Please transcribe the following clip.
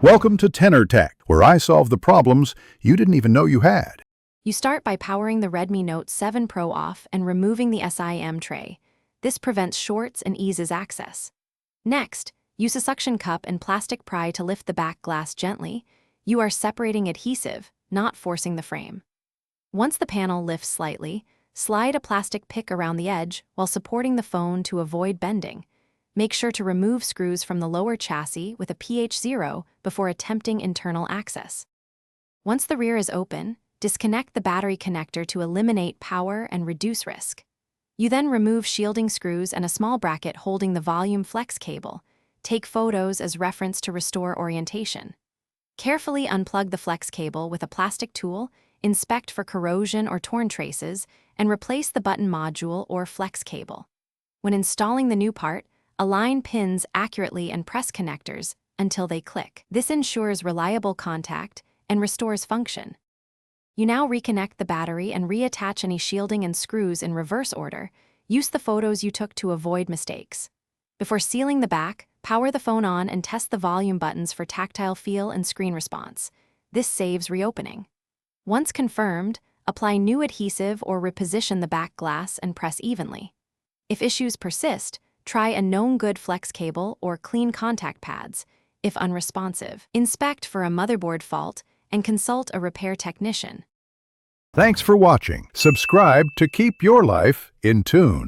Welcome to Tenor Tech, where I solve the problems you didn't even know you had. You start by powering the Redmi Note 7 Pro off and removing the SIM tray. This prevents shorts and eases access. Next, use a suction cup and plastic pry to lift the back glass gently. You are separating adhesive, not forcing the frame. Once the panel lifts slightly, slide a plastic pick around the edge while supporting the phone to avoid bending. Make sure to remove screws from the lower chassis with a pH 0 before attempting internal access. Once the rear is open, disconnect the battery connector to eliminate power and reduce risk. You then remove shielding screws and a small bracket holding the volume flex cable. Take photos as reference to restore orientation. Carefully unplug the flex cable with a plastic tool, inspect for corrosion or torn traces, and replace the button module or flex cable. When installing the new part, align pins accurately and press connectors until they click. This ensures reliable contact and restores function. You now reconnect the battery and reattach any shielding and screws in reverse order. Use the photos you took to avoid mistakes. Before sealing the back, power the phone on and test the volume buttons for tactile feel and screen response. This saves reopening. Once confirmed, apply new adhesive or reposition the back glass and press evenly. If issues persist, try a known good flex cable or clean contact pads. If unresponsive, inspect for a motherboard fault and consult a repair technician. Thanks for watching. Subscribe to keep your life in tune.